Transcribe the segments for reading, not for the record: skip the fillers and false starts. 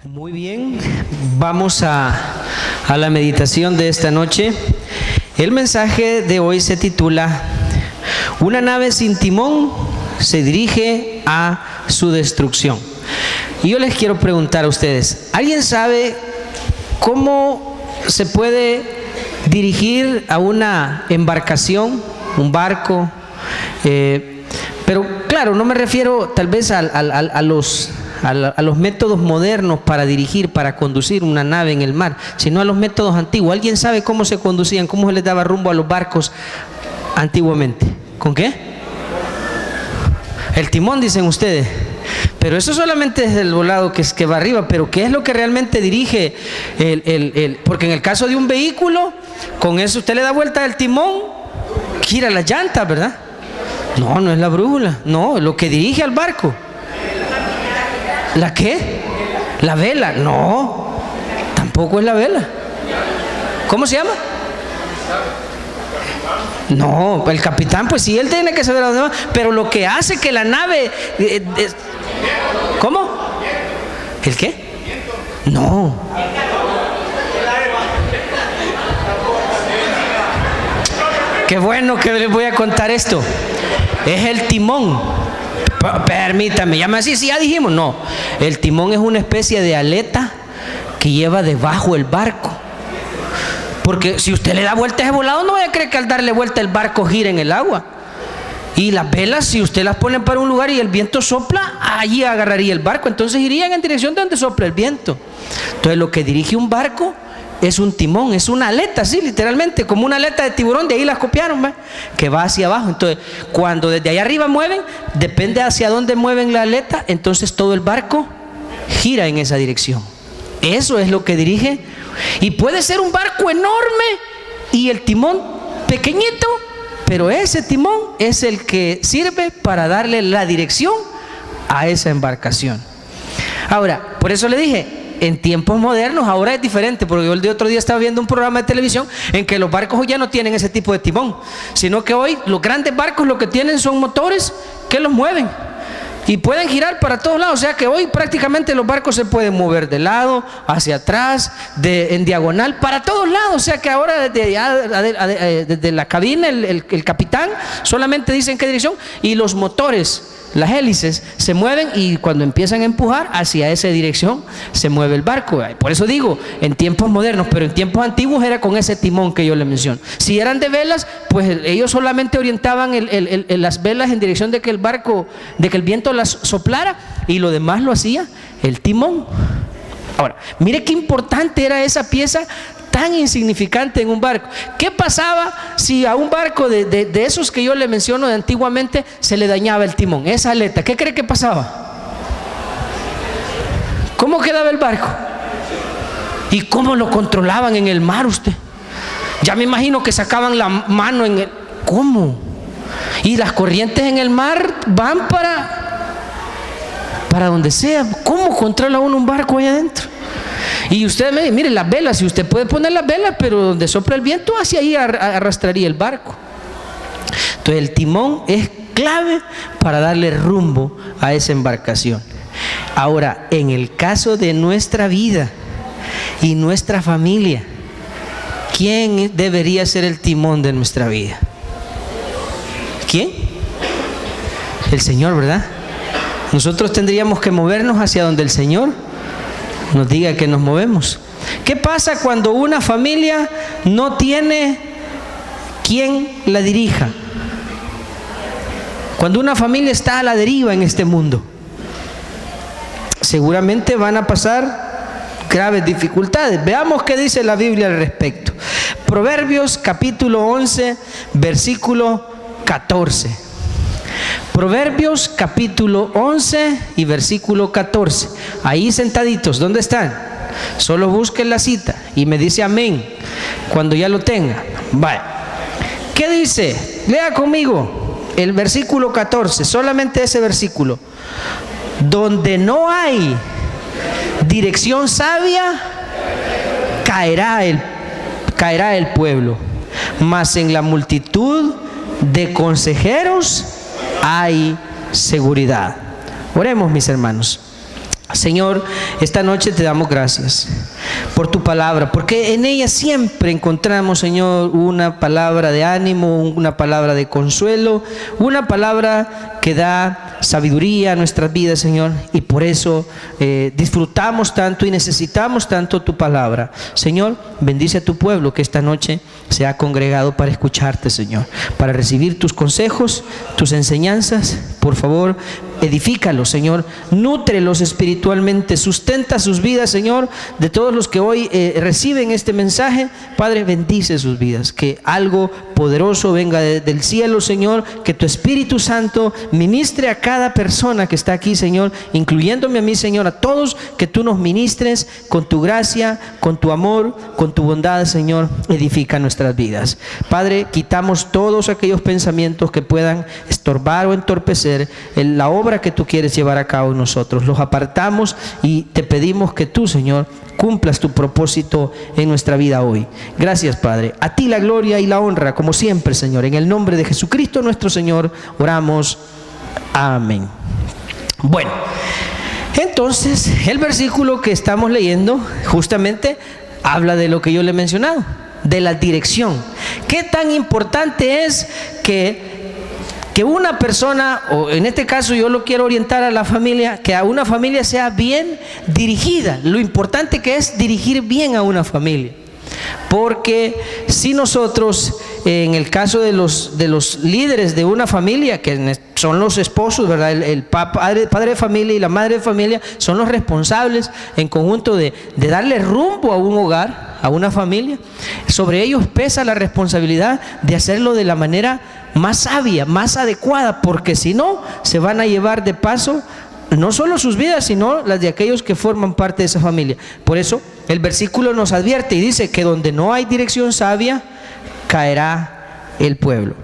Muy bien, vamos a la meditación de esta noche. El mensaje de hoy se titula Una nave sin timón se dirige a su destrucción. Y yo les quiero preguntar a ustedes, ¿alguien sabe cómo se puede dirigir a una embarcación, un barco? Pero claro, no me refiero tal vez a los métodos modernos para dirigir, para conducir una nave en el mar, sino a los métodos antiguos. ¿Alguien sabe cómo se conducían, cómo se les daba rumbo a los barcos antiguamente? ¿Con qué? El timón, dicen ustedes. Pero eso solamente es el volado que va arriba. Pero ¿qué es lo que realmente dirige porque en el caso de un vehículo, con eso usted le da vuelta al timón, gira las llantas, ¿verdad? No, no es la brújula. No, lo que dirige al barco. ¿La qué? ¿La vela? No, tampoco es la vela. ¿Cómo se llama? No, el capitán, pues sí, él tiene que saber a dónde va, pero lo que hace que la nave... ¿Cómo? ¿El qué? No. Qué bueno que les voy a contar esto. Es el timón. Permítame, llame así, si ya dijimos, no. El timón es una especie de aleta que lleva debajo el barco. Porque si usted le da vuelta a ese volado, no vaya a creer que al darle vuelta el barco gira en el agua. Y las velas, si usted las pone para un lugar y el viento sopla, allí agarraría el barco. Entonces irían en dirección de donde sopla el viento. Entonces lo que dirige un barco es un timón, es una aleta, sí, literalmente, como una aleta de tiburón, de ahí las copiaron, ¿va? Que va hacia abajo. Entonces, cuando desde allá arriba mueven, depende hacia dónde mueven la aleta, entonces todo el barco gira en esa dirección. Eso es lo que dirige. Y puede ser un barco enorme y el timón pequeñito, pero ese timón es el que sirve para darle la dirección a esa embarcación. Ahora, por eso le dije, en tiempos modernos ahora es diferente, porque yo el de otro día estaba viendo un programa de televisión en que los barcos ya no tienen ese tipo de timón, sino que hoy los grandes barcos lo que tienen son motores que los mueven y pueden girar para todos lados. O sea que hoy prácticamente los barcos se pueden mover de lado, hacia atrás, en diagonal, para todos lados. O sea que ahora desde la cabina el capitán solamente dice en qué dirección, y los motores, las hélices, se mueven, y cuando empiezan a empujar hacia esa dirección se mueve el barco. Por eso digo, en tiempos modernos, pero en tiempos antiguos era con ese timón que yo le menciono. Si eran de velas, pues ellos solamente orientaban las velas en dirección de que el barco, de que el viento las soplara, y lo demás lo hacía el timón. Ahora, mire qué importante era esa pieza tan insignificante en un barco. ¿Qué pasaba si a un barco de esos que yo le menciono de antiguamente se le dañaba el timón, esa aleta? ¿Qué cree que pasaba? ¿Cómo quedaba el barco? ¿Y cómo lo controlaban en el mar usted? Ya me imagino que sacaban la mano en el... ¿Cómo? Y las corrientes en el mar van para donde sea. ¿Cómo controla uno un barco allá adentro? Y usted me dice, mire, las velas, si usted puede poner las velas, pero donde sopla el viento, hacia ahí arrastraría el barco. Entonces el timón es clave para darle rumbo a esa embarcación. Ahora, en el caso de nuestra vida y nuestra familia, ¿quién debería ser el timón de nuestra vida? ¿Quién? El Señor, ¿verdad? Nosotros tendríamos que movernos hacia donde el Señor nos diga que nos movemos. ¿Qué pasa cuando una familia no tiene quien la dirija? Cuando una familia está a la deriva en este mundo, seguramente van a pasar graves dificultades. Veamos qué dice la Biblia al respecto. Proverbios capítulo 11, versículo 14. Proverbios capítulo 11 y versículo 14. Ahí sentaditos, ¿dónde están? Solo busquen la cita y me dice amén cuando ya lo tenga. Vale. ¿Qué dice? Lea conmigo el versículo 14, solamente ese versículo. Donde no hay dirección sabia, caerá el pueblo, mas en la multitud de consejeros hay seguridad. Oremos, mis hermanos. Señor, esta noche te damos gracias por tu palabra, porque en ella siempre encontramos, Señor, una palabra de ánimo, una palabra de consuelo, una palabra que da sabiduría a nuestras vidas, Señor, y por eso disfrutamos tanto y necesitamos tanto tu palabra. Señor, bendice a tu pueblo que esta noche se ha congregado para escucharte, Señor, para recibir tus consejos, tus enseñanzas. Por favor, edifícalos, Señor, nútrelos espiritualmente, sustenta sus vidas, Señor, de todos los que hoy reciben este mensaje. Padre, bendice sus vidas, que algo poderoso venga del cielo, Señor, que tu Espíritu Santo ministre a cada persona que está aquí, Señor, incluyéndome a mí, Señor, a todos, que tú nos ministres con tu gracia, con tu amor, con tu bondad, Señor, edifica nuestras vidas. Padre, quitamos todos aquellos pensamientos que puedan estorbar o entorpecer la obra que tú quieres llevar a cabo en nosotros. Los apartamos y te pedimos que tú, Señor, cumplas tu propósito en nuestra vida hoy. Gracias, Padre. A ti la gloria y la honra, como siempre, Señor. En el nombre de Jesucristo nuestro Señor, oramos. Amén. Bueno, entonces el versículo que estamos leyendo justamente habla de lo que yo le he mencionado, de la dirección. ¿Qué tan importante es que una persona, o en este caso yo lo quiero orientar a la familia, que a una familia sea bien dirigida? Lo importante que es dirigir bien a una familia. Porque si nosotros, en el caso de los líderes de una familia, que son los esposos, ¿verdad? El padre de familia y la madre de familia son los responsables en conjunto de darle rumbo a un hogar, a una familia. Sobre ellos pesa la responsabilidad de hacerlo de la manera más sabia, más adecuada, porque si no, se van a llevar de paso no solo sus vidas, sino las de aquellos que forman parte de esa familia. Por eso el versículo nos advierte y dice que donde no hay dirección sabia, caerá el pueblo.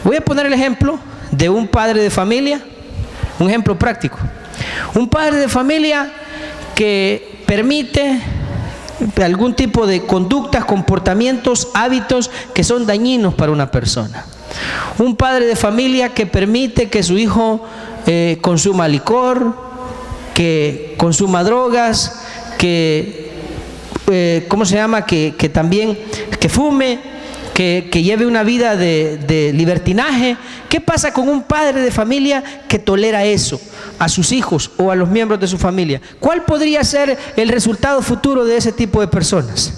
Voy a poner el ejemplo de un padre de familia, un ejemplo práctico. Un padre de familia que permite algún tipo de conductas, comportamientos, hábitos que son dañinos para una persona. Un padre de familia que permite que su hijo consuma licor, que consuma drogas, que también que fume, que lleve una vida de libertinaje. ¿Qué pasa con un padre de familia que tolera eso a sus hijos o a los miembros de su familia? ¿Cuál podría ser el resultado futuro de ese tipo de personas?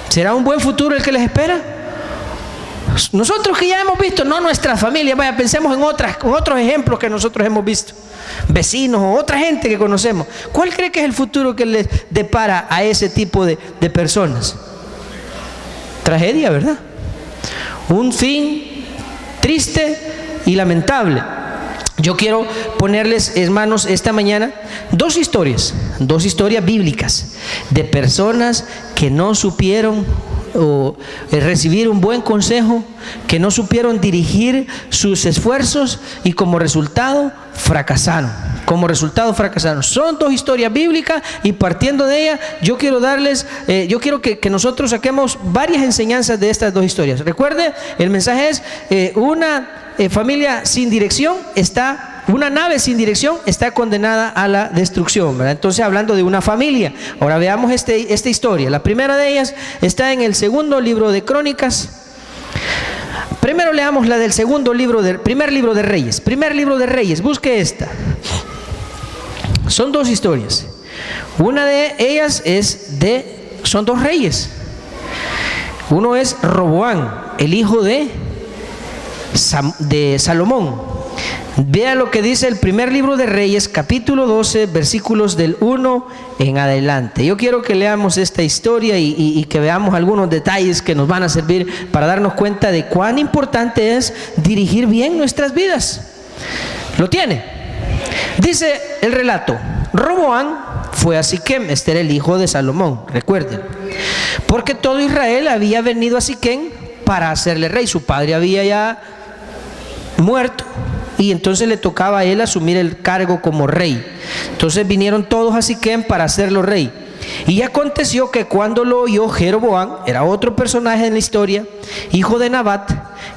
¿Será un buen futuro el que les espera? Nosotros que ya hemos visto, no nuestra familia, vaya, pensemos en otros ejemplos que nosotros hemos visto, vecinos o otra gente que conocemos. ¿Cuál cree que es el futuro que les depara a ese tipo de personas? Tragedia, ¿verdad? Un fin triste y lamentable. Yo quiero ponerles, hermanos, esta mañana dos historias bíblicas de personas que no supieron o recibir un buen consejo, que no supieron dirigir sus esfuerzos y como resultado fracasaron. Son dos historias bíblicas y partiendo de ellas yo quiero darles, yo quiero que nosotros saquemos varias enseñanzas de estas dos historias. Recuerde, el mensaje es una nave sin dirección está condenada a la destrucción, ¿verdad? Entonces, hablando de una familia, ahora veamos esta historia. La primera de ellas está en el segundo libro de Crónicas. Primero leamos la del primer libro de Reyes. Busque esta. Son dos historias. Una de ellas son dos reyes. Uno es Roboam, el hijo de Salomón. Vea lo que dice el primer libro de Reyes, capítulo 12, versículos del 1 en adelante. Yo quiero que leamos esta historia y que veamos algunos detalles que nos van a servir para darnos cuenta de cuán importante es dirigir bien nuestras vidas. ¿Lo tiene? Dice el relato: Roboam fue a Siquem, este era el hijo de Salomón, recuerden, porque todo Israel había venido a Siquem para hacerle rey. Su padre había ya muerto y entonces le tocaba a él asumir el cargo como rey. Entonces vinieron todos a Siquem para hacerlo rey. Y aconteció que cuando lo oyó Jeroboam, era otro personaje en la historia, hijo de Nabat,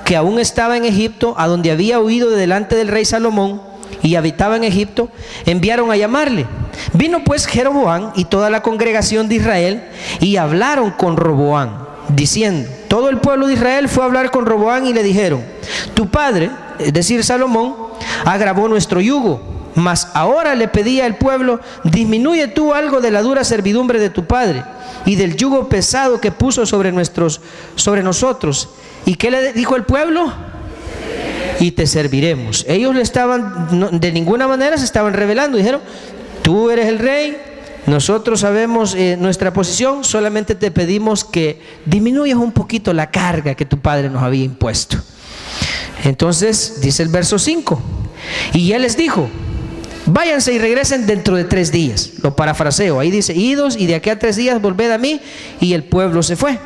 que aún estaba en Egipto, a donde había huido de delante del rey Salomón, y habitaba en Egipto, enviaron a llamarle. Vino pues Jeroboam y toda la congregación de Israel y hablaron con Roboam, diciendo, todo el pueblo de Israel fue a hablar con Roboam y le dijeron, tu padre, es decir, Salomón, agravó nuestro yugo, mas ahora le pedía al pueblo, disminuye tú algo de la dura servidumbre de tu padre y del yugo pesado que puso sobre nosotros. ¿Y qué le dijo el pueblo? Y te serviremos. Ellos le estaban, de ninguna manera se estaban rebelando, dijeron, tú eres el rey, nosotros sabemos nuestra posición, solamente te pedimos que disminuyas un poquito la carga que tu padre nos había impuesto. Entonces dice el verso 5, y él les dijo, váyanse y regresen dentro de 3 días. Lo parafraseo, ahí dice, idos y de aquí a 3 días volved a mí, y el pueblo se fue.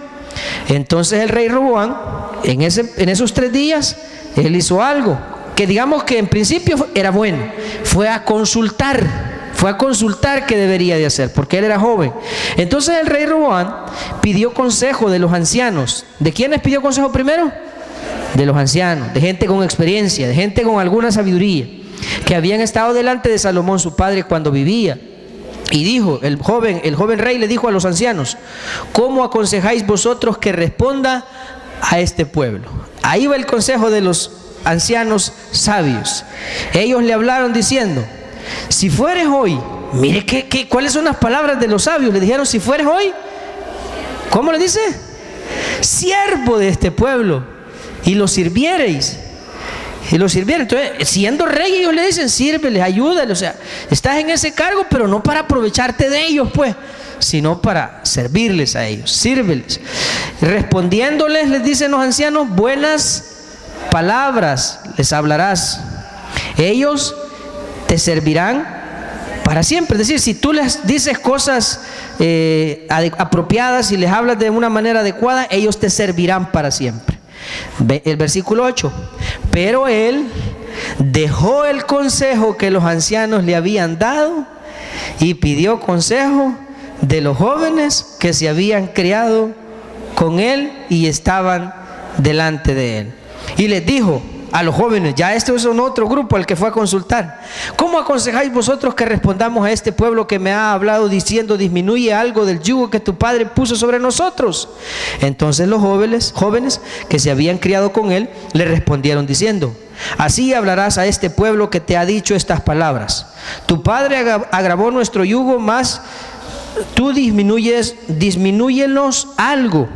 Entonces el rey Roboam, en esos 3 días, él hizo algo que digamos que en principio era bueno, fue a consultar qué debería de hacer, porque él era joven. Entonces el rey Roboam pidió consejo de los ancianos. ¿De quiénes pidió consejo primero? De los ancianos, de gente con experiencia, de gente con alguna sabiduría, que habían estado delante de Salomón su padre cuando vivía. Y dijo, el joven rey le dijo a los ancianos, ¿cómo aconsejáis vosotros que responda a este pueblo? Ahí va el consejo de los ancianos sabios. Ellos le hablaron diciendo, si fueres hoy, mire cuáles son las palabras de los sabios. Le dijeron, si fueres hoy, ¿cómo le dice? Siervo de este pueblo, y lo sirviereis. Entonces, siendo rey, ellos le dicen, sírveles, ayúdales. O sea, estás en ese cargo, pero no para aprovecharte de ellos, pues, sino para servirles a ellos, sírveles. Respondiéndoles, les dicen los ancianos, buenas palabras les hablarás. Ellos te servirán para siempre. Es decir, si tú les dices cosas apropiadas y les hablas de una manera adecuada, ellos te servirán para siempre. El versículo 8, pero él dejó el consejo que los ancianos le habían dado y pidió consejo de los jóvenes que se habían criado con él y estaban delante de él. Y les dijo a los jóvenes, ya este es un otro grupo al que fue a consultar, ¿cómo aconsejáis vosotros que respondamos a este pueblo que me ha hablado diciendo, disminuye algo del yugo que tu padre puso sobre nosotros? Entonces los jóvenes que se habían criado con él le respondieron diciendo, así hablarás a este pueblo que te ha dicho estas palabras, tu padre agravó nuestro yugo, mas tú disminúyenos algo.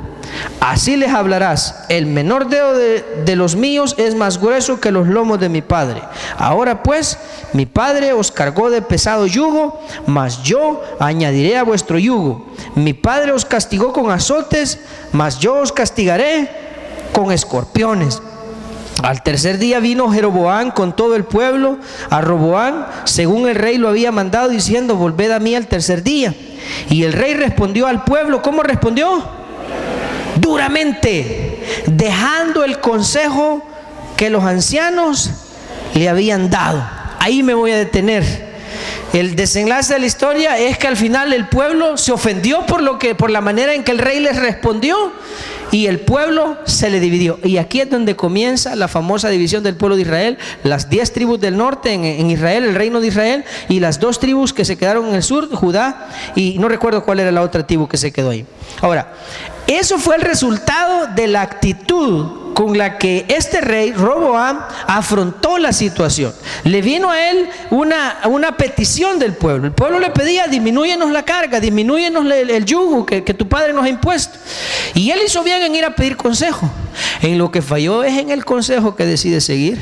Así les hablarás, el menor dedo de los míos es más grueso que los lomos de mi padre. Ahora pues, mi padre os cargó de pesado yugo, mas yo añadiré a vuestro yugo. Mi padre os castigó con azotes, mas yo os castigaré con escorpiones. Al tercer día vino Jeroboam con todo el pueblo a Roboam, según el rey lo había mandado, diciendo, volved a mí al tercer día. Y el rey respondió al pueblo, ¿cómo respondió? Duramente, dejando el consejo que los ancianos le habían dado. Ahí me voy a detener. El desenlace de la historia es que al final el pueblo se ofendió por la manera en que el rey les respondió, y el pueblo se le dividió. Y aquí es donde comienza la famosa división del pueblo de Israel, las 10 tribus del norte en Israel, el reino de Israel, y las 2 tribus que se quedaron en el sur, Judá, y no recuerdo cuál era la otra tribu que se quedó ahí. Ahora, eso fue el resultado de la actitud con la que este rey Roboam afrontó la situación. Le vino a él una petición del pueblo. El pueblo le pedía, disminúyenos la carga, disminúyenos el yugo que tu padre nos ha impuesto. Y él hizo bien en ir a pedir consejo. En lo que falló es en el consejo que decide seguir.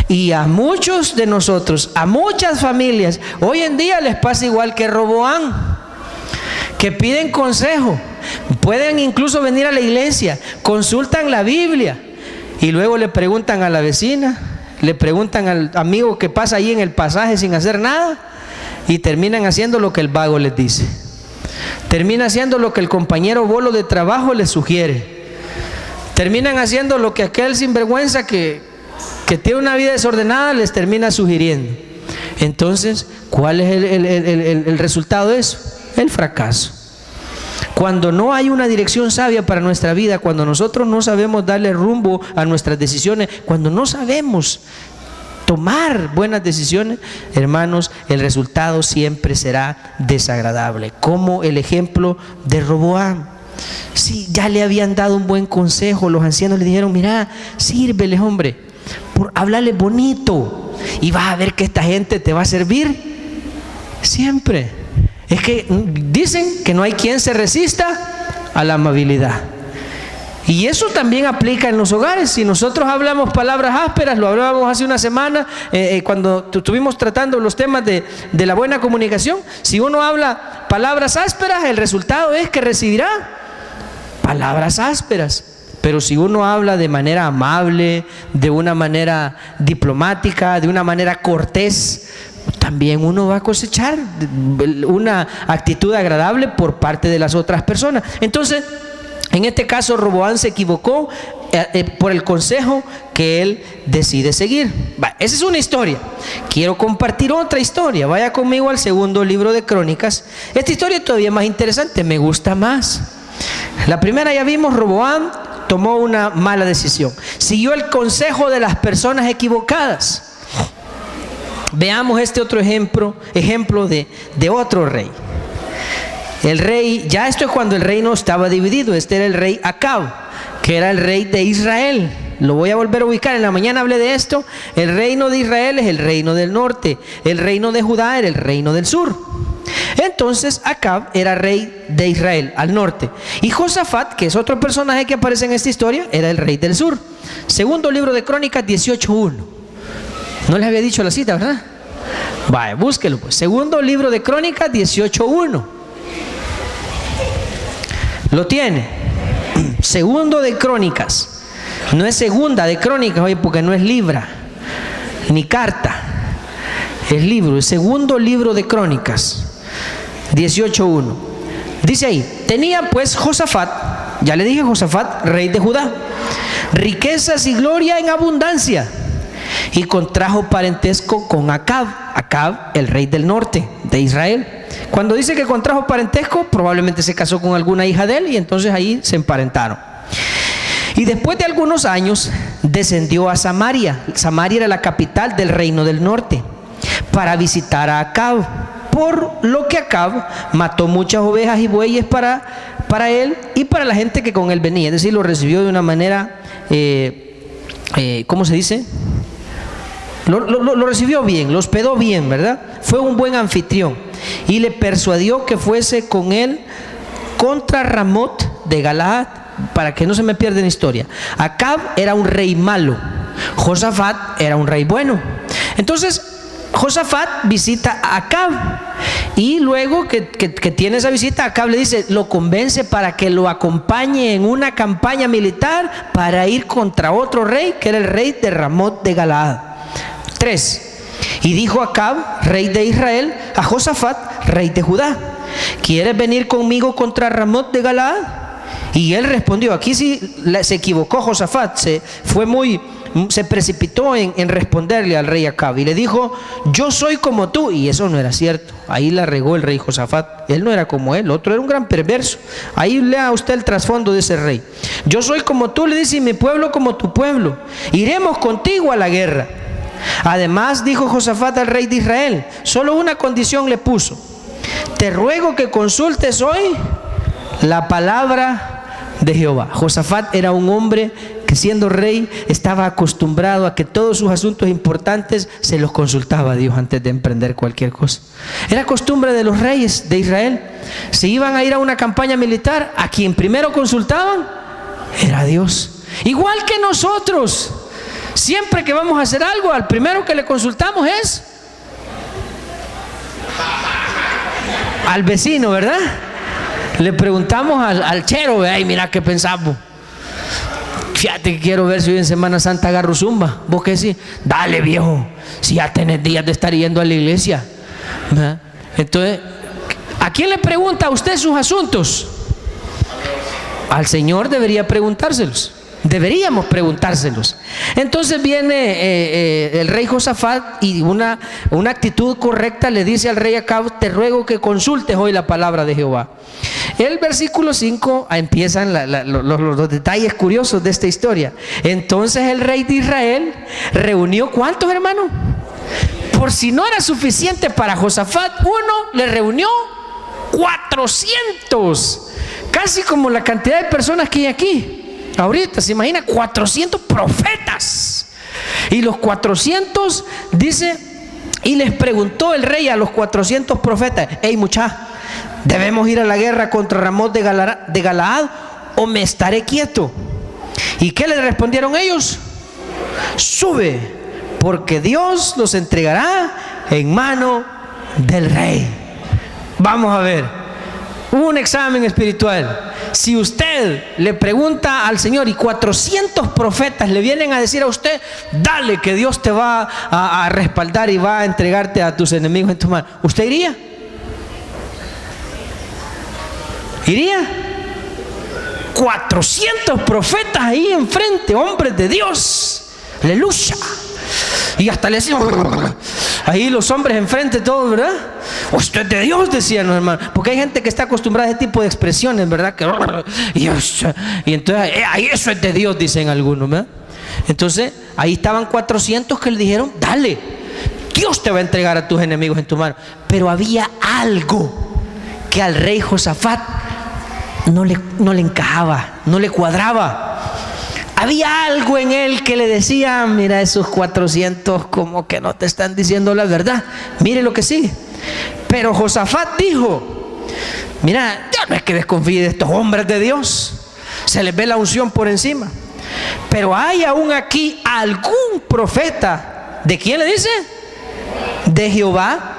Y a muchos de nosotros, a muchas familias, hoy en día les pasa igual que Roboam, que piden consejo, pueden incluso venir a la iglesia, consultan la Biblia y luego le preguntan a la vecina, le preguntan al amigo que pasa ahí en el pasaje sin hacer nada, y terminan haciendo lo que el vago les dice, terminan haciendo lo que el compañero bolo de trabajo les sugiere, terminan haciendo lo que aquel sinvergüenza que tiene una vida desordenada les termina sugiriendo. Entonces, ¿cuál es el resultado de eso? El fracaso. Cuando no hay una dirección sabia para nuestra vida, cuando nosotros no sabemos darle rumbo a nuestras decisiones, cuando no sabemos tomar buenas decisiones, hermanos, el resultado siempre será desagradable. Como el ejemplo de Roboam. Sí, ya le habían dado un buen consejo, los ancianos le dijeron: mira, sírveles, hombre, por hablarle bonito, y vas a ver que esta gente te va a servir siempre. Es que dicen que no hay quien se resista a la amabilidad. Y eso también aplica en los hogares. Si nosotros hablamos palabras ásperas, lo hablábamos hace una semana cuando estuvimos tratando los temas de la buena comunicación. Si uno habla palabras ásperas, el resultado es que recibirá palabras ásperas. Pero si uno habla de manera amable, de una manera diplomática, de una manera cortés, también uno va a cosechar una actitud agradable por parte de las otras personas. Entonces, en este caso, Roboam se equivocó por el consejo que él decide seguir. Esa es una historia. Quiero compartir otra historia. Vaya conmigo al segundo libro de Crónicas. Esta historia es todavía más interesante, me gusta más. La primera ya vimos, Roboam tomó una mala decisión. Siguió el consejo de las personas equivocadas. Veamos este otro ejemplo de otro rey. El rey, ya esto es cuando el reino estaba dividido. Este era el rey Acab, que era el rey de Israel. Lo voy a volver a ubicar, en la mañana hablé de esto. El reino de Israel es el reino del norte, el reino de Judá era el reino del sur. Entonces Acab era rey de Israel, al norte, y Josafat, que es otro personaje que aparece en esta historia, era el rey del sur. Segundo libro de Crónicas 18:1. No les había dicho la cita, ¿verdad? Vaya, búsquelo pues. Segundo libro de Crónicas 18:1. Lo tiene. Segundo de Crónicas. No es segunda de Crónicas, oye, porque no es libra ni carta, es libro. El segundo libro de Crónicas 18:1. Dice ahí: tenía pues Josafat, ya le dije, Josafat, rey de Judá, riquezas y gloria en abundancia, y contrajo parentesco con Acab, el rey del norte de Israel. Cuando dice que contrajo parentesco, probablemente se casó con alguna hija de él, y entonces ahí se emparentaron. Y después de algunos años descendió a Samaria. Samaria era la capital del reino del norte, para visitar a Acab, por lo que Acab mató muchas ovejas y bueyes para él y para la gente que con él venía. Es decir, lo recibió de una manera, ¿cómo se dice? Lo recibió bien, lo hospedó bien, ¿verdad? Fue un buen anfitrión. Y le persuadió que fuese con él contra Ramot de Galaad, para que no se me pierda la historia. Acab era un rey malo, Josafat era un rey bueno. Entonces Josafat visita a Acab, y luego que tiene esa visita, Acab le dice, lo convence para que lo acompañe en una campaña militar para ir contra otro rey, que era el rey de Ramot de Galaad. 3. Y dijo Acab, rey de Israel, a Josafat, rey de Judá: ¿quieres venir conmigo contra Ramot de Galaad? Y él respondió, aquí sí se equivocó Josafat, se precipitó en responderle al rey Acab, y le dijo, yo soy como tú. Y eso no era cierto. Ahí la regó el rey Josafat. Él no era como él, otro era un gran perverso. Ahí lea usted el trasfondo de ese rey. Yo soy como tú, le dice, y mi pueblo como tu pueblo. Iremos contigo a la guerra. Además dijo Josafat al rey de Israel, solo una condición le puso: te ruego que consultes hoy la palabra de Jehová. Josafat era un hombre que, siendo rey, estaba acostumbrado a que todos sus asuntos importantes se los consultaba a Dios antes de emprender cualquier cosa. Era costumbre de los reyes de Israel. Si iban a ir a una campaña militar, a quien primero consultaban era a Dios. Igual que nosotros, siempre que vamos a hacer algo, al primero que le consultamos es al vecino, ¿verdad? Le preguntamos al chero, ay, mira qué pensamos. Fíjate que quiero ver si hoy en Semana Santa agarro zumba. ¿Vos qué decís? Dale, viejo, si ya tenés días de estar yendo a la iglesia, ¿verdad? Entonces, ¿a quién le pregunta a usted sus asuntos? Al Señor debería preguntárselos, Deberíamos preguntárselos. Entonces viene el rey Josafat y una actitud correcta le dice al rey Acab: te ruego que consultes hoy la palabra de Jehová. El versículo 5 empiezan los detalles curiosos de esta historia. Entonces el rey de Israel reunió, ¿cuántos, hermanos? Por si no era suficiente para Josafat, le reunió 400, casi como la cantidad de personas que hay aquí ahorita. Se imagina 400 profetas. Y los 400, dice, y les preguntó el rey a los 400 profetas: hey, muchachos, ¿debemos ir a la guerra contra Ramot de Galaad o me estaré quieto? ¿Y qué le respondieron ellos? Sube, porque Dios los entregará en mano del rey. Vamos a ver, un examen espiritual. Si usted le pregunta al Señor y 400 profetas le vienen a decir a usted: dale, que Dios te va a respaldar y va a entregarte a tus enemigos en tu mano, ¿usted iría? ¿Iría? 400 profetas ahí enfrente, hombres de Dios, aleluya. Y hasta le decimos, ahí los hombres enfrente todos, ¿verdad? Usted es de Dios, decían los hermanos, porque hay gente que está acostumbrada a ese tipo de expresiones, ¿verdad? Y entonces, ahí eso es de Dios, dicen algunos, ¿verdad? Entonces, ahí estaban 400 que le dijeron: dale, Dios te va a entregar a tus enemigos en tu mano. Pero había algo que al rey Josafat no le encajaba, no le cuadraba. Había algo en él que le decía: mira, esos 400 como que no te están diciendo la verdad. Mire lo que sigue. Pero Josafat dijo: mira, ya no es que desconfíe de estos hombres de Dios, se les ve la unción por encima, pero hay aún aquí algún profeta. ¿De quién le dice? De Jehová,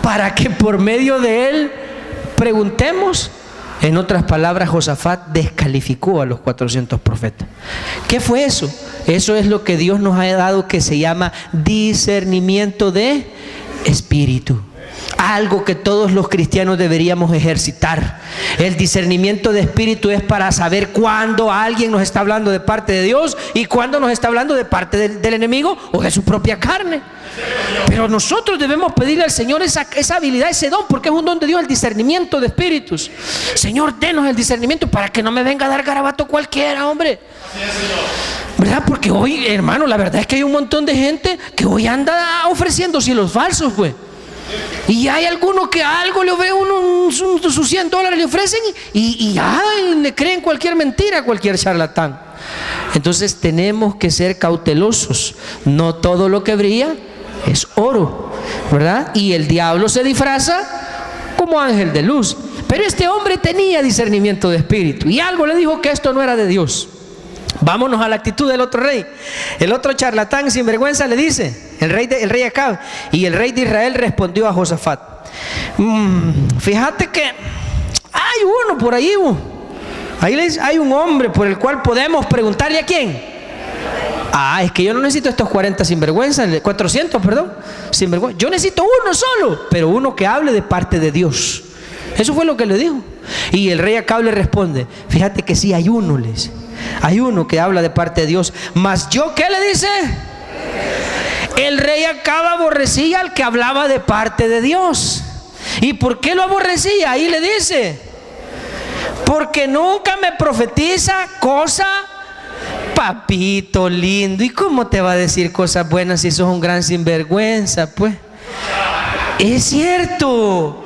para que por medio de él preguntemos. En otras palabras, Josafat descalificó a los 400 profetas. ¿Qué fue eso? Eso es lo que Dios nos ha dado, que se llama discernimiento de espíritu. Algo que todos los cristianos deberíamos ejercitar. El discernimiento de espíritu es para saber cuándo alguien nos está hablando de parte de Dios y cuándo nos está hablando de parte del enemigo o de su propia carne. Pero nosotros debemos pedirle al Señor esa habilidad, ese don, porque es un don de Dios, el discernimiento de espíritus. Señor, denos el discernimiento para que no me venga a dar garabato cualquiera, hombre. ¿Verdad? Porque hoy, hermano, la verdad es que hay un montón de gente que hoy anda ofreciendo cielos falsos, pues. Y hay algunos que a algo le ve uno sus $100 le ofrecen y le creen cualquier mentira, cualquier charlatán. Entonces tenemos que ser cautelosos. No todo lo que brilla es oro, ¿verdad? Y el diablo se disfraza como ángel de luz. Pero este hombre tenía discernimiento de espíritu y algo le dijo que esto no era de Dios. Vámonos a la actitud del otro rey. El otro charlatán sinvergüenza le dice, el rey Acab, y el rey de Israel respondió a Josafat: fíjate que hay uno por ahí, hay un hombre por el cual podemos preguntarle. ¿A quién? Es que yo no necesito estos 400 sinvergüenza. Yo necesito uno solo, pero uno que hable de parte de Dios. Eso fue lo que le dijo. Y el rey Acab le responde: fíjate que sí, hay uno que habla de parte de Dios. Mas yo, ¿qué le dice? El rey Acab aborrecía al que hablaba de parte de Dios. ¿Y por qué lo aborrecía? Ahí le dice: porque nunca me profetiza cosa. Papito lindo, ¿y cómo te va a decir cosas buenas si sos un gran sinvergüenza? Pues es cierto.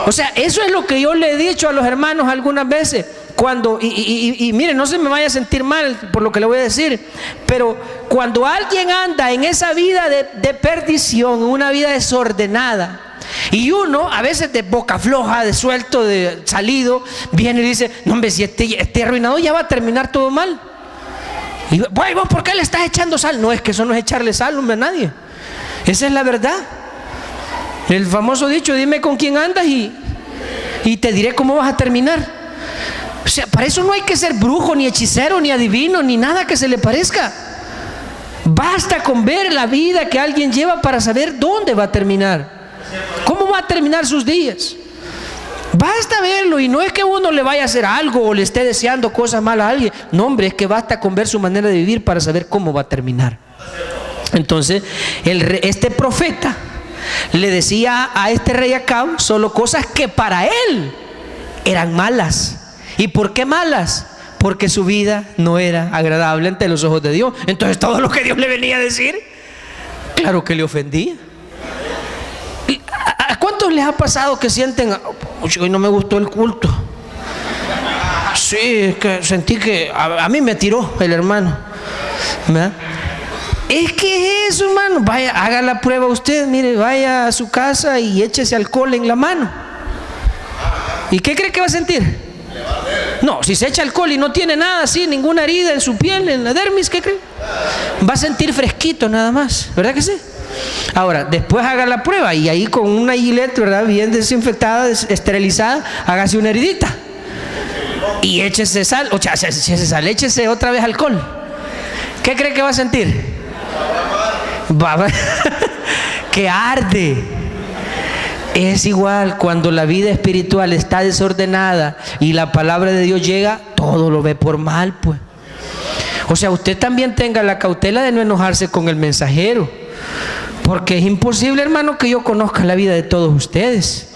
O sea, eso es lo que yo le he dicho a los hermanos algunas veces. Cuando, miren, no se me vaya a sentir mal por lo que le voy a decir, pero cuando alguien anda en esa vida de perdición, una vida desordenada, y uno a veces de boca floja, de suelto, de salido, viene y dice: no, hombre, si este arruinado ya va a terminar todo mal. Y bueno, ¿por qué le estás echando sal? No, es que eso no es echarle sal, hombre, a nadie. Esa es la verdad. El famoso dicho: dime con quién andas y te diré cómo vas a terminar. O sea, para eso no hay que ser brujo, ni hechicero, ni adivino, ni nada que se le parezca. Basta con ver la vida que alguien lleva para saber dónde va a terminar, cómo va a terminar sus días. Basta verlo, y no es que uno le vaya a hacer algo o le esté deseando cosas malas a alguien. No, hombre, es que basta con ver su manera de vivir para saber cómo va a terminar. Entonces, este profeta le decía a este rey Acab solo cosas que para él eran malas. ¿Y por qué malas? Porque su vida no era agradable ante los ojos de Dios. Entonces, todo lo que Dios le venía a decir, claro que le ofendía. ¿A cuántos les ha pasado que sienten, hoy no me gustó el culto? Sí, es que sentí que a mí me tiró el hermano, ¿verdad? Es que es eso, hermano. Vaya, haga la prueba usted, mire, vaya a su casa y échese alcohol en la mano. ¿Y qué cree que va a sentir? No, si se echa alcohol y no tiene nada así, ninguna herida en su piel, en la dermis, ¿qué cree? Va a sentir fresquito nada más, ¿verdad que sí? Ahora, después haga la prueba y ahí con una Gillette, ¿verdad?, bien desinfectada, esterilizada, hágase una heridita y échese sal, o sea, échese sal, échese otra vez alcohol. ¿Qué cree que va a sentir? Que arde. Es igual cuando la vida espiritual está desordenada y la palabra de Dios llega, todo lo ve por mal, pues. O sea, usted también tenga la cautela de no enojarse con el mensajero, porque es imposible, hermano, que yo conozca la vida de todos ustedes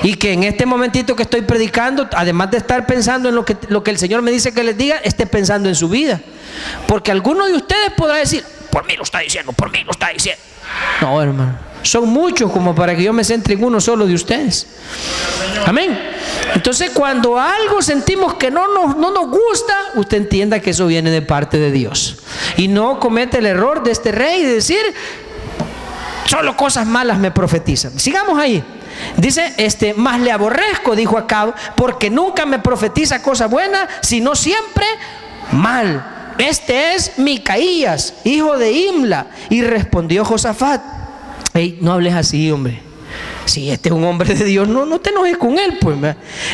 y que en este momentito que estoy predicando, además de estar pensando en lo que el Señor me dice que les diga, esté pensando en su vida, porque alguno de ustedes podrá decir, por mí lo está diciendo, por mí lo está diciendo. No, hermano, son muchos como para que yo me centre en uno solo de ustedes. Amén. Entonces, cuando algo sentimos que no nos gusta, usted entienda que eso viene de parte de Dios y no comete el error de este rey de decir, solo cosas malas me profetizan. Sigamos ahí. Dice, más le aborrezco, dijo Acab, porque nunca me profetiza cosa buena, sino siempre mal. Este es Micaías, hijo de Imla. Y respondió Josafat, hey, no hables así, hombre. Si este es un hombre de Dios, no te enojes con él, pues.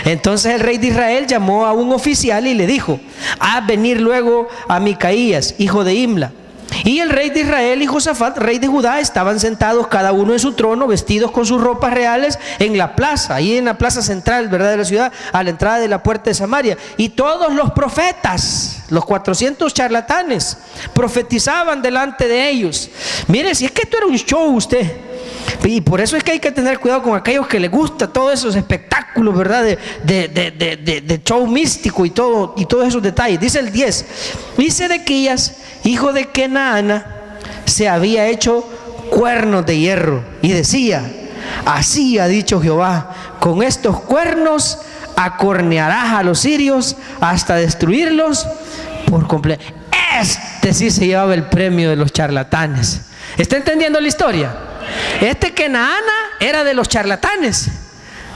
Entonces el rey de Israel llamó a un oficial y le dijo, haz venir luego a Micaías, hijo de Imla. Y el rey de Israel y Josafat, rey de Judá, estaban sentados cada uno en su trono, vestidos con sus ropas reales, en la plaza, ahí en la plaza central, ¿verdad?, de la ciudad, a la entrada de la puerta de Samaria. Y todos los profetas, los 400 charlatanes, profetizaban delante de ellos. Mire, si es que esto era un show, usted. Y por eso es que hay que tener cuidado con aquellos que les gusta todos esos espectáculos, ¿verdad?, de show místico y todos esos detalles. Dice el 10, y Sedequías, hijo de Kenaana, se había hecho cuernos de hierro y decía, así ha dicho Jehová, con estos cuernos acornearás a los sirios hasta destruirlos por completo. Este sí se llevaba el premio de los charlatanes. ¿Está entendiendo la historia? Kenaana era de los charlatanes,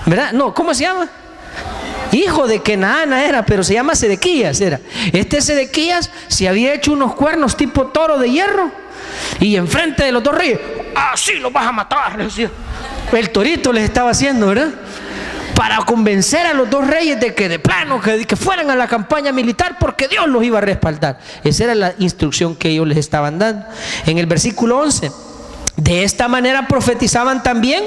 ¿verdad? No, ¿cómo se llama? Hijo de Kenaana era, pero se llama Sedequías era. Sedequías se había hecho unos cuernos tipo toro de hierro y enfrente de los dos reyes, así los vas a matar, les decía. El torito les estaba haciendo, ¿verdad?, para convencer a los dos reyes de que de plano que fueran a la campaña militar porque Dios los iba a respaldar. Esa era la instrucción que ellos les estaban dando. En el versículo 11, de esta manera profetizaban también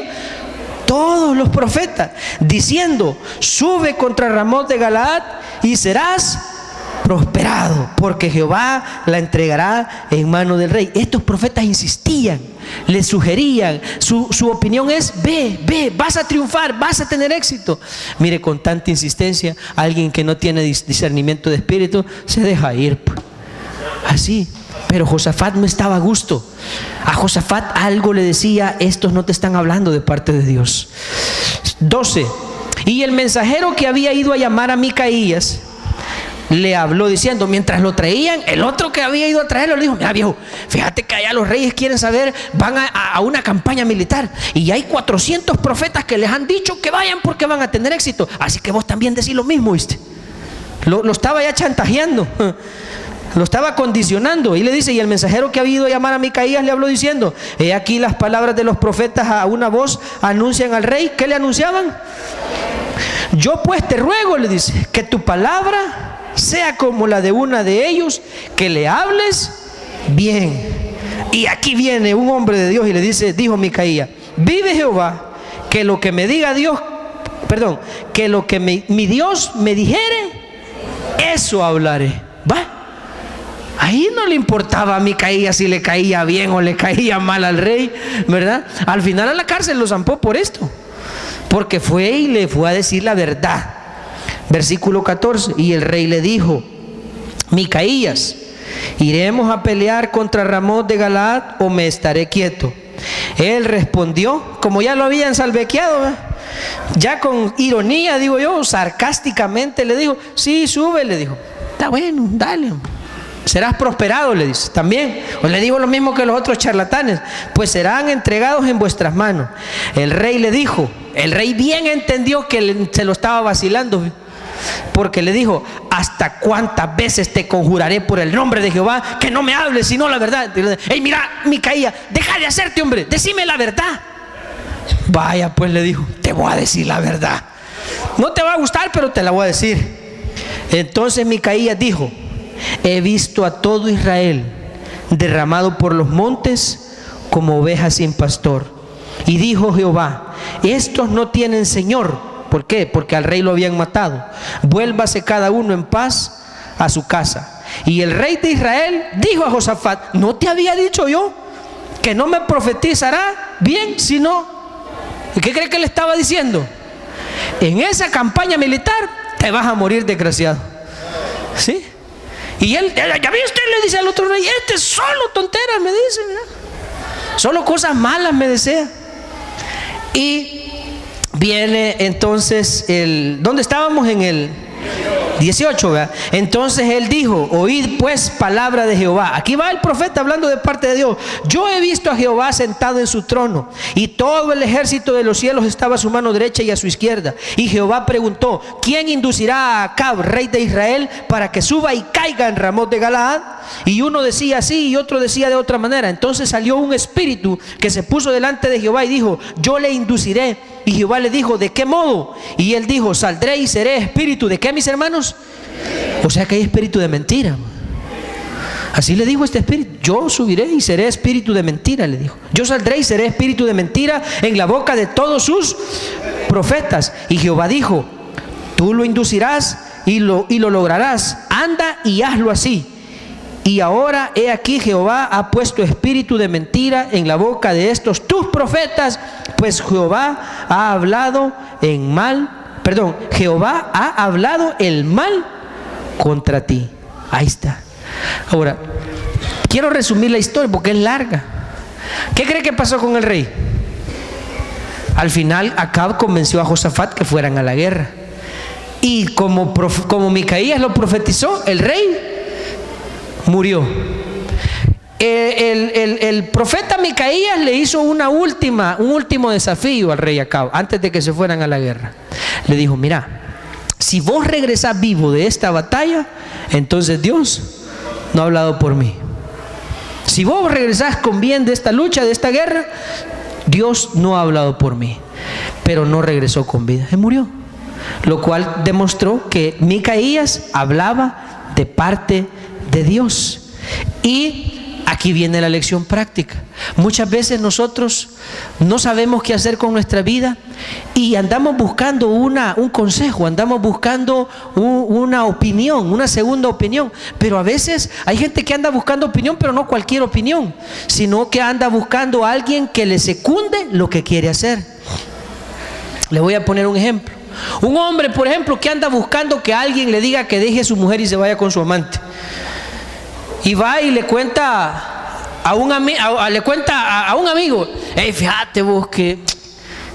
todos los profetas, diciendo, sube contra Ramot de Galaad y serás prosperado, porque Jehová la entregará en mano del rey. Estos profetas insistían, le sugerían, su opinión es, ve, vas a triunfar, vas a tener éxito. Mire, con tanta insistencia, alguien que no tiene discernimiento de espíritu se deja ir, pues. Así. Pero Josafat no estaba a gusto. A Josafat algo le decía, estos no te están hablando de parte de Dios. 12. Y el mensajero que había ido a llamar a Micaías le habló diciendo, mientras lo traían, el otro que había ido a traerlo le dijo, mira, viejo, fíjate que allá los reyes quieren saber, van a una campaña militar y hay 400 profetas que les han dicho que vayan porque van a tener éxito, así que vos también decís lo mismo, ¿viste? Lo estaba ya chantajeando, lo estaba condicionando. Y le dice, y el mensajero que había ido a llamar a Micaías le habló diciendo, he aquí las palabras de los profetas a una voz anuncian al rey. ¿Qué le anunciaban? Yo pues te ruego, le dice, que tu palabra sea como la de una de ellos, que le hables bien. Y aquí viene un hombre de Dios y le dice, dijo Micaías, vive Jehová, que lo que me diga Dios que lo que mi Dios me dijere, eso hablaré. ¿Va? Ahí no le importaba a Micaías si le caía bien o le caía mal al rey, ¿verdad? Al final a la cárcel lo zampó por esto, porque fue y le fue a decir la verdad. Versículo 14, y el rey le dijo: Micaías, ¿iremos a pelear contra Ramot de Galaad o me estaré quieto? Él respondió, como ya lo habían salvequeado, ¿verdad? Ya con ironía, digo yo, sarcásticamente le dijo: sí, sube, le dijo. Está bueno, dale, serás prosperado, le dice. También, pues le digo lo mismo que los otros charlatanes: pues serán entregados en vuestras manos. El rey le dijo, el rey bien entendió que se lo estaba vacilando, porque le dijo: ¿hasta cuántas veces te conjuraré por el nombre de Jehová que no me hables sino la verdad? Ey, mira, Micaías, deja de hacerte hombre, decime la verdad. Vaya, pues le dijo, te voy a decir la verdad. No te va a gustar, pero te la voy a decir. Entonces Micaías dijo: he visto a todo Israel derramado por los montes como ovejas sin pastor. Y dijo Jehová: estos no tienen señor. ¿Por qué? Porque al rey lo habían matado. Vuélvase cada uno en paz a su casa. Y el rey de Israel dijo a Josafat: ¿no te había dicho yo que no me profetizará bien sino? ¿Y qué cree que le estaba diciendo? En esa campaña militar te vas a morir, desgraciado. ¿Sí? Y él, ya viste, le dice al otro rey: este solo tonteras me dice, mira, solo cosas malas me desea. Y viene entonces ¿dónde estábamos? En el 18, ¿verdad? Entonces él dijo: oíd pues palabra de Jehová. Aquí va el profeta hablando de parte de Dios. Yo he visto a Jehová sentado en su trono, y todo el ejército de los cielos estaba a su mano derecha y a su izquierda. Y Jehová preguntó: ¿quién inducirá a Acab, rey de Israel, para que suba y caiga en Ramot de Galaad? Y uno decía así y otro decía de otra manera. Entonces salió un espíritu que se puso delante de Jehová y dijo: yo le induciré. Y Jehová le dijo: ¿de qué modo? Y él dijo: saldré y seré espíritu. ¿De qué, mis hermanos? O sea que hay espíritu de mentira. Así le dijo este espíritu: yo subiré y seré espíritu de mentira, le dijo. Yo saldré y seré espíritu de mentira en la boca de todos sus profetas. Y Jehová dijo: tú lo inducirás y lo lograrás. Anda y hazlo así. Y ahora he aquí, Jehová ha puesto espíritu de mentira en la boca de estos tus profetas, pues Jehová ha hablado Jehová ha hablado el mal contra ti. Ahí está. Ahora, quiero resumir la historia porque es larga. ¿Qué cree que pasó con el rey? Al final Acab convenció a Josafat que fueran a la guerra. Y como Micaías lo profetizó, el rey murió. El profeta Micaías le hizo un último desafío al rey Acab antes de que se fueran a la guerra. Le dijo: mira, si vos regresás vivo de esta batalla, entonces Dios no ha hablado por mí. Si vos regresás con bien de esta lucha, de esta guerra, Dios no ha hablado por mí. Pero no regresó con vida, se murió. Lo cual demostró que Micaías hablaba de parte de Dios. Y aquí viene la lección práctica. Muchas veces nosotros no sabemos qué hacer con nuestra vida y andamos buscando un consejo, andamos buscando una opinión, una segunda opinión. Pero a veces hay gente que anda buscando opinión, pero no cualquier opinión, sino que anda buscando a alguien que le secunde lo que quiere hacer. Le voy a poner un ejemplo. Un hombre, por ejemplo, que anda buscando que alguien le diga que deje a su mujer y se vaya con su amante. Y va y le cuenta a un amigo: hey, fíjate vos que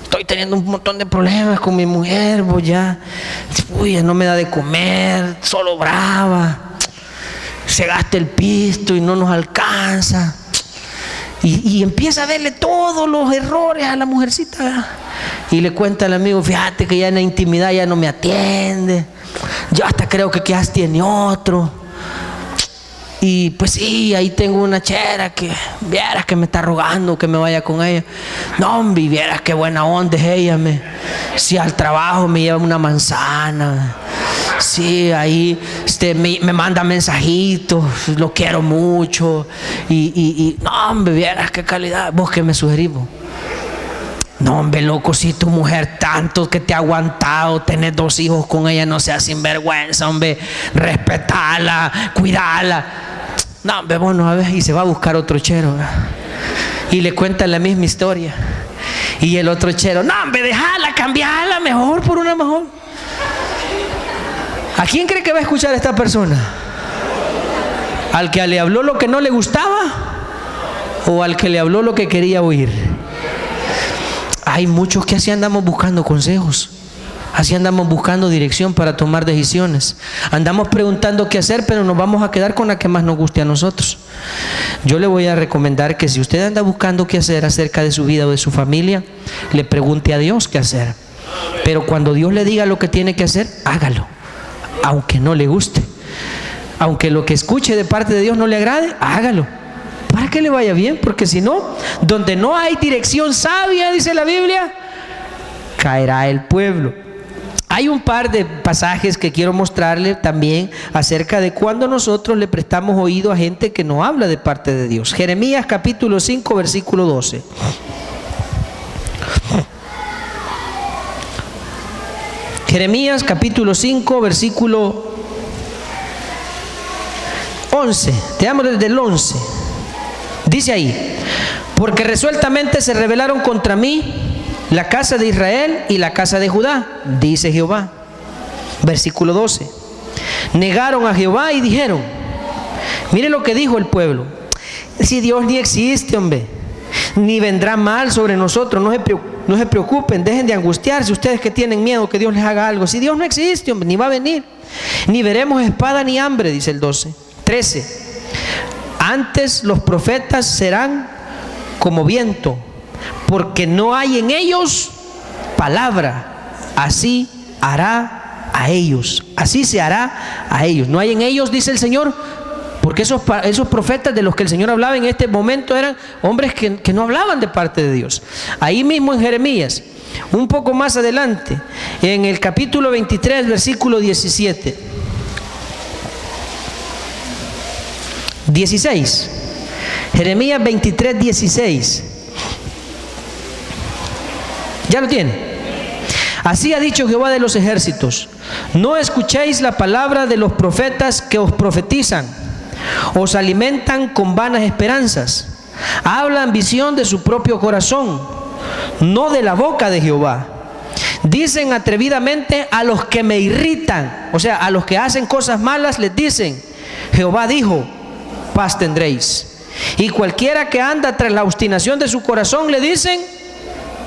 estoy teniendo un montón de problemas con mi mujer, vos ya no me da de comer, solo brava, se gasta el pisto y no nos alcanza. Y empieza a verle todos los errores a la mujercita. Y le cuenta al amigo: fíjate que ya en la intimidad ya no me atiende, yo hasta creo que quizás tiene otro. Y pues sí, ahí tengo una chera que vieras que me está rogando que me vaya con ella. No, hombre, vieras qué buena onda es ella. Si al trabajo me lleva una manzana, sí, ahí me manda mensajitos, lo quiero mucho. Y no, hombre, vieras qué calidad. ¿Vos qué me sugerís? No, hombre, loco, si tu mujer tanto que te ha aguantado, tenés 2 hijos con ella, no seas sinvergüenza, hombre, respetala, cuidala. No, hombre, bueno, a ver, y se va a buscar otro chero, ¿verdad? Y le cuenta la misma historia. Y el otro chero, no, hombre, déjala, cambiala mejor por una mejor. ¿A quién cree que va a escuchar esta persona? ¿Al que le habló lo que no le gustaba? ¿O al que le habló lo que quería oír? Hay muchos que así andamos buscando consejos, así andamos buscando dirección para tomar decisiones. Andamos preguntando qué hacer, pero nos vamos a quedar con la que más nos guste a nosotros. Yo le voy a recomendar que si usted anda buscando qué hacer acerca de su vida o de su familia, le pregunte a Dios qué hacer. Pero cuando Dios le diga lo que tiene que hacer, hágalo, aunque no le guste. Aunque lo que escuche de parte de Dios no le agrade, hágalo, para que le vaya bien, porque si no, donde no hay dirección sabia, dice la Biblia, caerá el pueblo. Hay un par de pasajes que quiero mostrarle también acerca de cuando nosotros le prestamos oído a gente que no habla de parte de Dios. Jeremías capítulo 5, versículo 12. Jeremías capítulo 5, versículo 11. Te damos desde el 11. Dice ahí: porque resueltamente se rebelaron contra mí la casa de Israel y la casa de Judá, dice Jehová. Versículo 12. Negaron a Jehová y dijeron, mire lo que dijo el pueblo: si Dios ni existe, hombre, ni vendrá mal sobre nosotros, no se preocupen, dejen de angustiarse ustedes que tienen miedo que Dios les haga algo. Si Dios no existe, hombre, ni va a venir, ni veremos espada ni hambre, dice el 12. 13. Antes los profetas serán como viento, porque no hay en ellos palabra, así hará a ellos, así se hará a ellos. No hay en ellos, dice el Señor, porque esos profetas de los que el Señor hablaba en este momento eran hombres que no hablaban de parte de Dios. Ahí mismo en Jeremías, un poco más adelante, en el capítulo 23, versículo 17. 16. Jeremías 23, 16. ¿Ya lo tiene? Así ha dicho Jehová de los ejércitos: no escuchéis la palabra de los profetas que os profetizan, os alimentan con vanas esperanzas, hablan visión de su propio corazón, no de la boca de Jehová. Dicen atrevidamente a los que me irritan, o sea, a los que hacen cosas malas les dicen: Jehová dijo, paz tendréis. Y cualquiera que anda tras la obstinación de su corazón le dicen: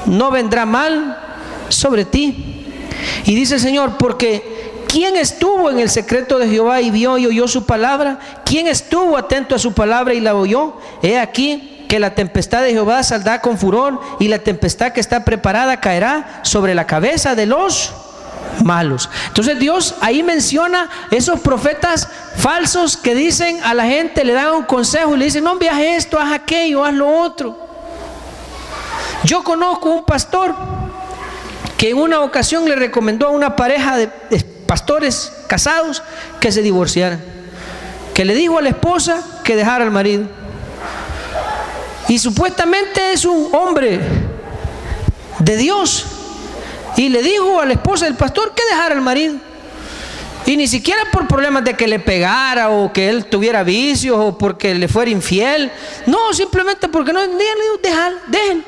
no vendrá mal sobre ti. Y dice el Señor: porque ¿quién estuvo en el secreto de Jehová y vio y oyó su palabra? ¿Quién estuvo atento a su palabra y la oyó? He aquí que la tempestad de Jehová saldrá con furor, y la tempestad que está preparada caerá sobre la cabeza de los malos. Entonces Dios ahí menciona esos profetas falsos que dicen a la gente, le dan un consejo y le dicen: no, haz esto, haz aquello, haz lo otro. Yo conozco un pastor que en una ocasión le recomendó a una pareja de pastores casados que se divorciaran, que le dijo a la esposa que dejara al marido, y supuestamente es un hombre de Dios, y le dijo a la esposa del pastor que dejara al marido, y ni siquiera por problemas de que le pegara o que él tuviera vicios o porque le fuera infiel, no, simplemente porque no, le dijo: déjenlo.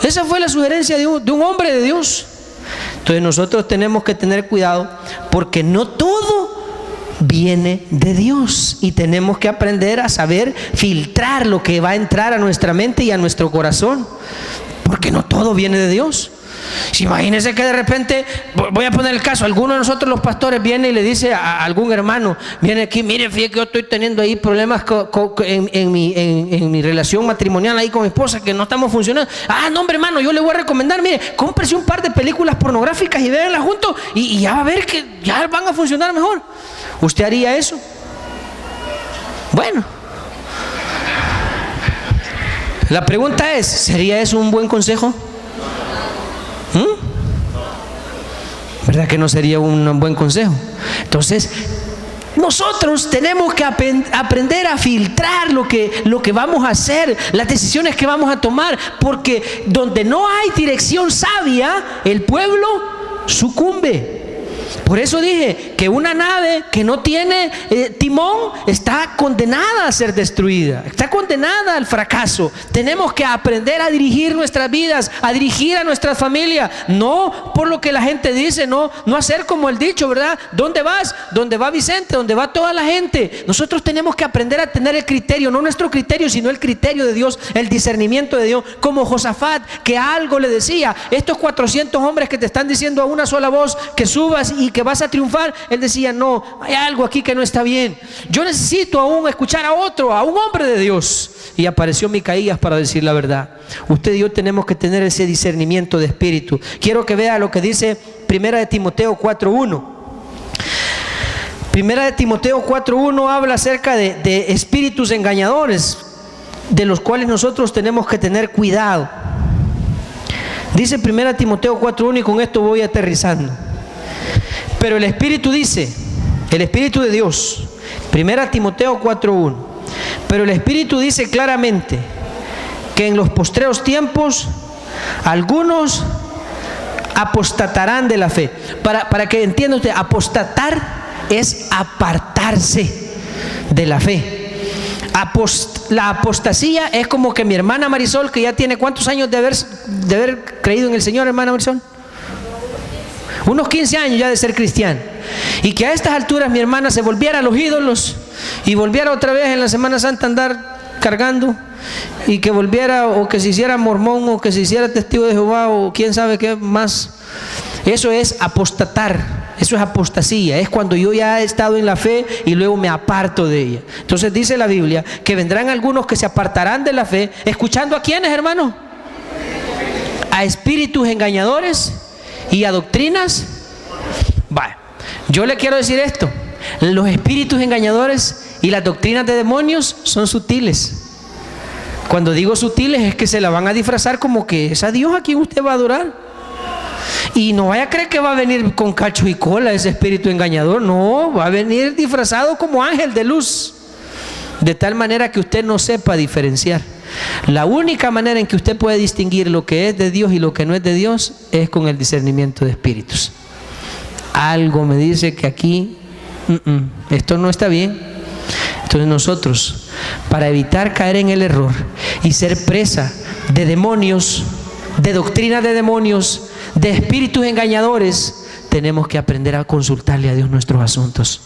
Esa fue la sugerencia de un hombre de Dios. Entonces nosotros tenemos que tener cuidado, porque no todo viene de Dios, y tenemos que aprender a saber filtrar lo que va a entrar a nuestra mente y a nuestro corazón, porque no todo viene de Dios. Si imagínense que de repente, voy a poner el caso, alguno de nosotros los pastores viene y le dice a algún hermano, viene aquí: mire, fíjate que yo estoy teniendo ahí problemas en mi relación matrimonial ahí con mi esposa, que no estamos funcionando. Ah, no, hombre, hermano, yo le voy a recomendar, mire, cómprese un par de películas pornográficas y véanlas juntos, y ya va a ver que ya van a funcionar mejor. ¿Usted haría eso? Bueno, la pregunta es: ¿sería eso un buen consejo? ¿Verdad que no sería un buen consejo? Entonces, Nosotros tenemos que aprender a filtrar lo que vamos a hacer, las decisiones que vamos a tomar, porque donde no hay dirección sabia, el pueblo sucumbe. Por eso dije que una nave que no tiene timón está condenada a ser destruida, está condenada al fracaso. Tenemos que aprender a dirigir nuestras vidas, a dirigir a nuestra familia, no por lo que la gente dice, no hacer como el dicho, ¿verdad? ¿Dónde vas? ¿Dónde va Vicente? ¿Dónde va toda la gente? Nosotros tenemos que aprender a tener el criterio, no nuestro criterio, sino el criterio de Dios, el discernimiento de Dios, como Josafat, que algo le decía: estos 400 hombres que te están diciendo a una sola voz que subas y que vas a triunfar, él decía: no, hay algo aquí que no está bien, yo necesito aún escuchar a otro, a un hombre de Dios. Y apareció Micaías para decir la verdad. Usted y yo tenemos que tener ese discernimiento de espíritu. Quiero que vea lo que dice 1 Timoteo 4:1. 1 Timoteo 4:1 habla acerca de espíritus engañadores, de los cuales nosotros tenemos que tener cuidado. Dice 1 Timoteo 4:1, y con esto voy aterrizando. Pero el Espíritu dice, el Espíritu de Dios, 1 Timoteo 4:1, pero el Espíritu dice claramente que en los postreros tiempos algunos apostatarán de la fe. Para que entienda usted, apostatar es apartarse de la fe. La apostasía es como que mi hermana Marisol, que ya tiene ¿cuántos años de haber creído en el Señor, hermana Marisol? Unos 15 años ya de ser cristiana, y que a estas alturas mi hermana se volviera a los ídolos y volviera otra vez en la Semana Santa a andar cargando, y que volviera, o que se hiciera mormón, o que se hiciera testigo de Jehová, o quién sabe qué más. Eso es apostatar, eso es apostasía, es cuando yo ya he estado en la fe y luego me aparto de ella. Entonces dice la Biblia que vendrán algunos que se apartarán de la fe, ¿escuchando a quiénes, hermano? A espíritus engañadores y a doctrinas. Vale, yo le quiero decir esto: los espíritus engañadores y las doctrinas de demonios son sutiles. Cuando digo sutiles es que se la van a disfrazar como que es a Dios a quien usted va a adorar. Y no vaya a creer que va a venir con cachos y cola ese espíritu engañador. No, va a venir disfrazado como ángel de luz, de tal manera que usted no sepa diferenciar. La única manera en que usted puede distinguir lo que es de Dios y lo que no es de Dios es con el discernimiento de espíritus. Algo me dice que aquí esto no está bien. Entonces nosotros, para evitar caer en el error y ser presa de demonios, de doctrinas de demonios, de espíritus engañadores, tenemos que aprender a consultarle a Dios nuestros asuntos.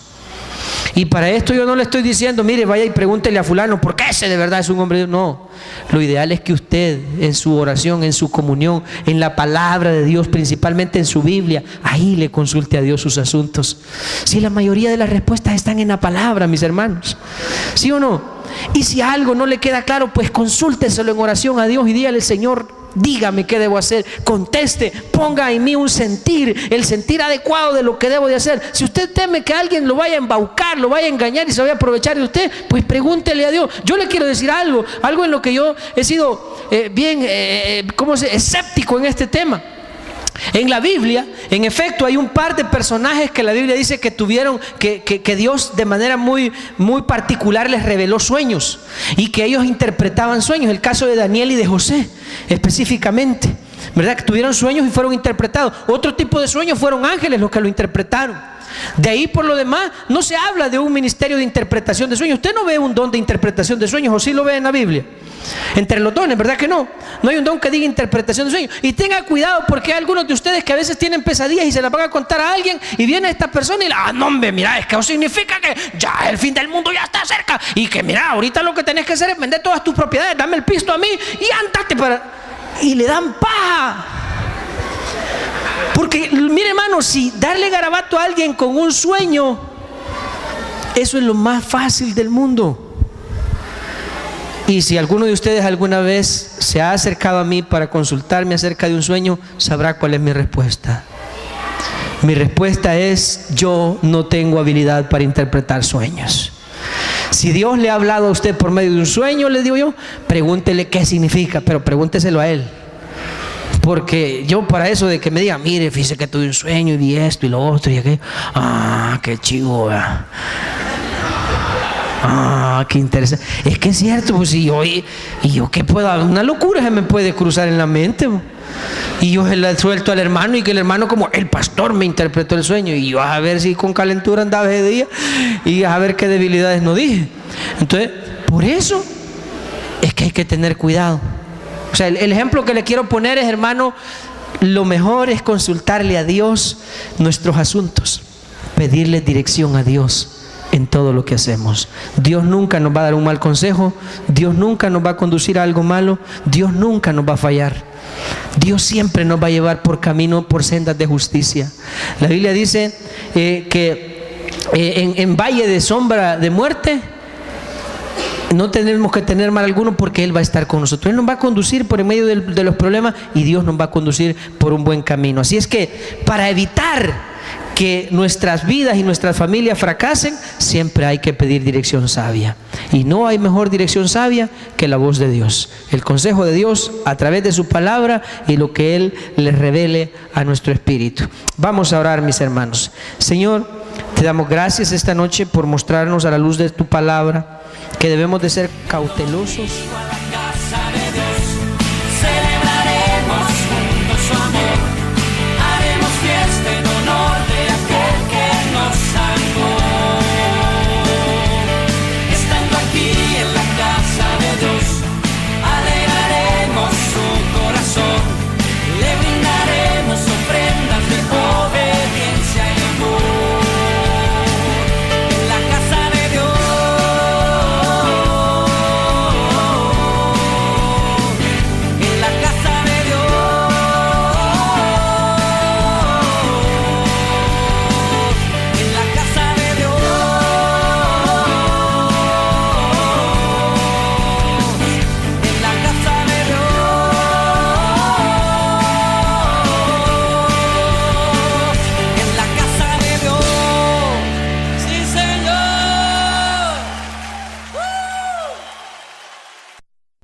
Y para esto yo no le estoy diciendo: mire, vaya y pregúntele a fulano porque ese de verdad es un hombre de Dios. No, lo ideal es que usted en su oración, en su comunión, en la palabra de Dios, principalmente en su Biblia, ahí le consulte a Dios sus asuntos. Si la mayoría de las respuestas están en la palabra, mis hermanos, ¿sí o no? Y si algo no le queda claro, pues consúlteselo en oración a Dios y dígale: Señor, dígame qué debo hacer, conteste, ponga en mí un sentir, el sentir adecuado de lo que debo de hacer. Si usted teme que alguien lo vaya a embaucar, lo vaya a engañar y se vaya a aprovechar de usted, pues pregúntele a Dios. Yo le quiero decir algo en lo que yo he sido escéptico en este tema. En la Biblia, en efecto, hay un par de personajes que la Biblia dice que tuvieron, que Dios de manera muy, muy particular les reveló sueños y que ellos interpretaban sueños. El caso de Daniel y de José, específicamente, ¿verdad? Que tuvieron sueños y fueron interpretados. Otro tipo de sueños fueron ángeles los que lo interpretaron. De ahí, por lo demás, no se habla de un ministerio de interpretación de sueños. Usted no ve un don de interpretación de sueños, ¿o sí lo ve en la Biblia? Entre los dones, ¿verdad que no? No hay un don que diga interpretación de sueños. Y tenga cuidado, porque hay algunos de ustedes que a veces tienen pesadillas y se las van a contar a alguien, y viene esta persona y no, hombre, mira, es que eso significa que ya el fin del mundo ya está cerca, y que mira, ahorita lo que tenés que hacer es vender todas tus propiedades, dame el pisto a mí y andate y le dan paja. Porque mire, hermano, si darle garabato a alguien con un sueño, eso es lo más fácil del mundo. Y si alguno de ustedes alguna vez se ha acercado a mí para consultarme acerca de un sueño, sabrá cuál es mi respuesta. Mi respuesta es: yo no tengo habilidad para interpretar sueños. Si Dios le ha hablado a usted por medio de un sueño, le digo yo, pregúntele qué significa, pero pregúnteselo a Él. Porque yo para eso de que me digan, mire, fíjese que tuve un sueño y vi esto y lo otro y aquello. Qué chivo, ¿verdad? Qué interesante. Es que es cierto, pues, y yo qué puedo, una locura se me puede cruzar en la mente. Y yo se la suelto al hermano y que el hermano como el pastor me interpretó el sueño y yo a ver si con calentura andaba ese día y a ver qué debilidades no dije. Entonces, por eso es que hay que tener cuidado. O sea, el ejemplo que le quiero poner es, hermano, lo mejor es consultarle a Dios nuestros asuntos, pedirle dirección a Dios en todo lo que hacemos. Dios nunca nos va a dar un mal consejo, Dios nunca nos va a conducir a algo malo, Dios nunca nos va a fallar. Dios siempre nos va a llevar por camino, por sendas de justicia. La Biblia dice que en valle de sombra de muerte no tenemos que tener mal alguno, porque Él va a estar con nosotros. Él nos va a conducir por en medio de los problemas y Dios nos va a conducir por un buen camino. Así es que para evitar que nuestras vidas y nuestras familias fracasen, siempre hay que pedir dirección sabia. Y no hay mejor dirección sabia que la voz de Dios, el consejo de Dios a través de su palabra y lo que Él les revele a nuestro espíritu. Vamos a orar, mis hermanos. Señor, te damos gracias esta noche por mostrarnos a la luz de tu palabra que debemos de ser cautelosos. Celebraremos juntos su amor.